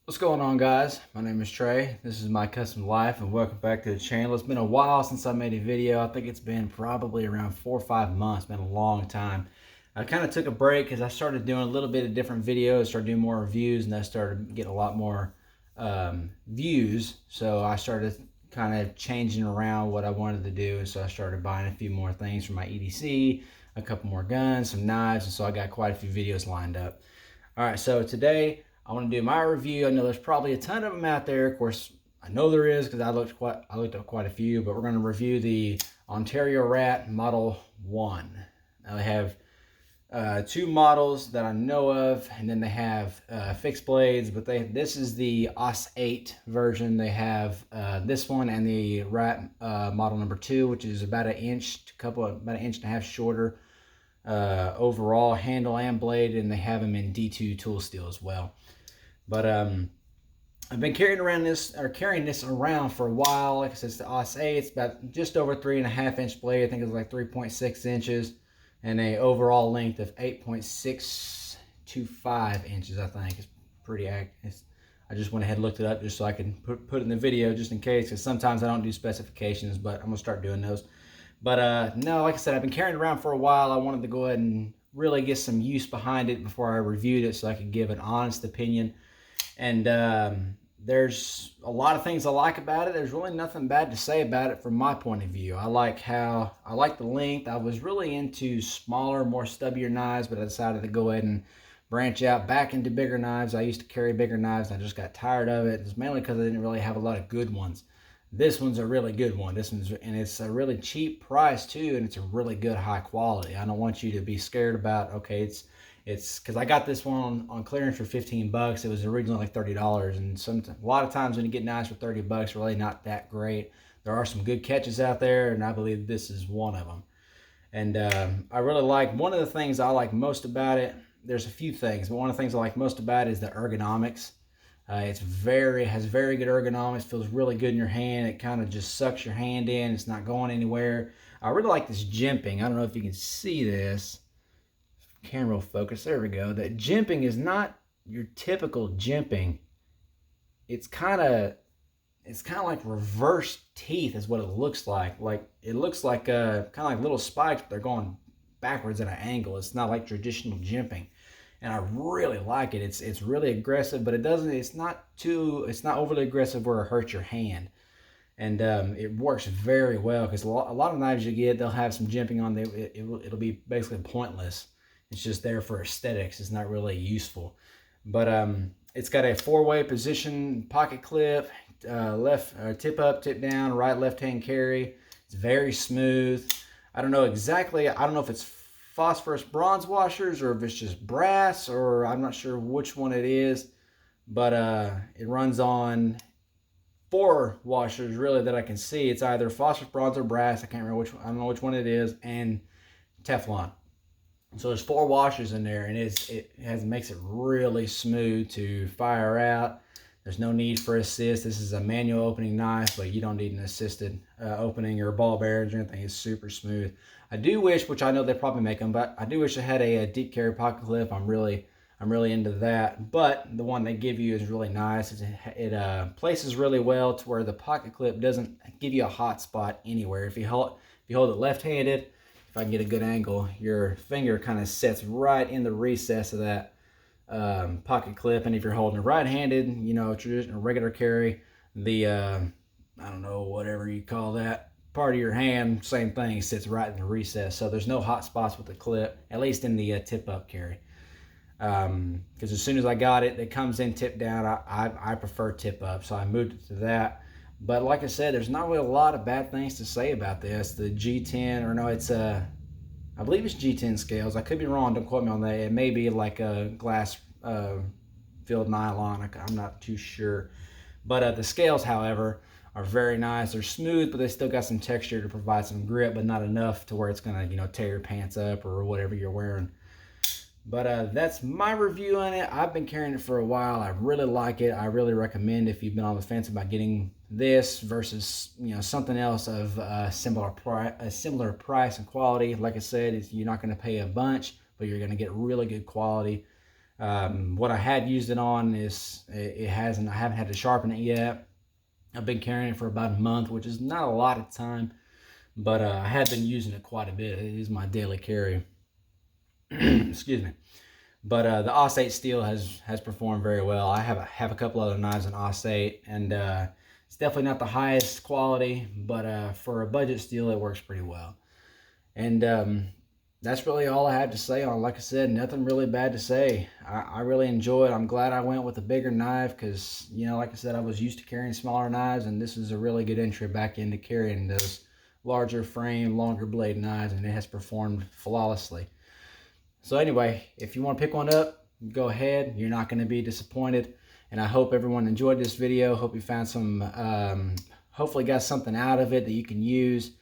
What's going on, guys? My name is Trey. This is my custom life and welcome back to the channel. It's been a while since I made a video. I think it's been probably around 4 or 5 months. It's been a long time. I kind of took a break because I started doing a little bit of different videos, started doing more reviews, and I started getting a lot more views. So I started kind of changing around what I wanted to do, and so I started buying a few more things for my EDC, a couple more guns, some knives, and so I got quite a few videos lined up. All right, so today I want to do my review. I know there's probably a ton of them out there. Of course, I know there is because I looked up quite a few, but we're going to review the Ontario Rat Model 1. Now they have two models that I know of, and then they have fixed blades, but this is the OS 8 version. They have this one and the Rat model number 2, which is about an inch, about an inch and a half shorter overall handle and blade, and they have them in D2 tool steel as well. But I've been carrying this around for a while. Like I said, it's the OS 8. It's about just over 3.5 inch blade. I think it's like 3.6 inches, and a overall length of 8.625 inches. I think it's pretty accurate. I just went ahead and looked it up just so I can put it in the video just in case, because sometimes I don't do specifications, but I'm gonna start doing those. But no, like I said, I've been carrying it around for a while. I wanted to go ahead and really get some use behind it before I reviewed it so I could give an honest opinion. And there's a lot of things I like about it. There's really nothing bad to say about it from my point of view. I like the length. I was really into smaller, more stubbier knives, but I decided to go ahead and branch out back into bigger knives. I used to carry bigger knives, and I just got tired of it. It's mainly because I didn't really have a lot of good ones. This one's a really good one. And it's a really cheap price too, and it's a really good high quality. I don't want you to be scared about, okay, it's because I got this one on clearance for 15 bucks. It was originally like $30, and a lot of times when you get knives for 30 bucks, really not that great. There are some good catches out there, and I believe this is one of them. And I really like, one of the things I like most about it, there's a few things, but one of the things I like most about it is the ergonomics. Has very good ergonomics, feels really good in your hand. It kind of just sucks your hand in. It's not going anywhere. I really like this jimping. I don't know if you can see this. Camera will focus. There we go. That jimping is not your typical jimping. It's kind of like reverse teeth is what it looks like. Like it looks like kind of like little spikes, but they're going backwards at an angle. It's not like traditional jimping. And I really like it. It's really aggressive, but it's not overly aggressive where it hurts your hand. And it works very well because a lot of knives you get, they'll have some jimping on them. It'll be basically pointless. It's just there for aesthetics. It's not really useful. But it's got a 4-way position pocket clip, left tip up, tip down, right, left hand carry. It's very smooth. I don't know if it's phosphorus bronze washers or if it's just brass, or I'm not sure which one it is, but it runs on 4 washers really that I can see. It's either phosphorus bronze or brass. I can't remember which one. I don't know which one it is, and Teflon. So there's 4 washers in there, and it makes it really smooth to fire out. There's no need for assist. This is a manual opening knife, but you don't need an assisted opening or ball bearings or anything. It's super smooth. I do wish, which I know they probably make them, but I do wish I had a deep carry pocket clip. I'm really into that. But the one they give you is really nice. It places really well to where the pocket clip doesn't give you a hot spot anywhere. If you hold it left-handed, if I can get a good angle, your finger kind of sets right in the recess of that pocket clip. And if you're holding it right-handed, you know, traditional regular carry, the I don't know, whatever you call that part of your hand, same thing, sits right in the recess. So there's no hot spots with the clip, at least in the tip-up carry. Because as soon as I got it, it comes in tip down. I prefer tip up, so I moved it to that. But like I said, there's not really a lot of bad things to say about this. The G10, or no, it's I believe it's G10 scales. I could be wrong. Don't quote me on that. It may be like a glass filled nylon. I'm not too sure. But the scales, however, are very nice. They're smooth, but they still got some texture to provide some grip, but not enough to where it's gonna, you know, tear your pants up or whatever you're wearing. But that's my review on it. I've been carrying it for a while. I really like it. I really recommend, if you've been on the fence about getting this versus, you know, something else of a similar price and quality. Like I said, you're not going to pay a bunch, but you're going to get really good quality. What I had used it on is I haven't had to sharpen it yet. I've been carrying it for about a month, which is not a lot of time, but I have been using it quite a bit. It is my daily carry. Excuse me. But the Os-8 steel has performed very well. I have a couple other knives in Os-8, and it's definitely not the highest quality, but for a budget steel, it works pretty well. And that's really all I have to say on it. Like I said, nothing really bad to say. I really enjoy it. I'm glad I went with a bigger knife because, you know, like I said, I was used to carrying smaller knives, and this is a really good entry back into carrying those larger frame, longer blade knives, and it has performed flawlessly. So anyway, if you want to pick one up, go ahead. You're not going to be disappointed. And I hope everyone enjoyed this video. Hope you found some, hopefully got something out of it that you can use.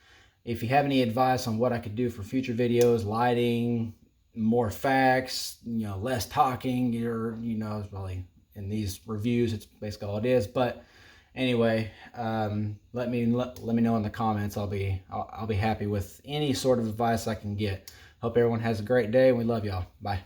If you have any advice on what I could do for future videos, lighting, more facts, you know, less talking, or, you know, it's really in these reviews, it's basically all it is. But anyway, let me know in the comments. I'll be happy with any sort of advice I can get. Hope everyone has a great day, and we love y'all. Bye.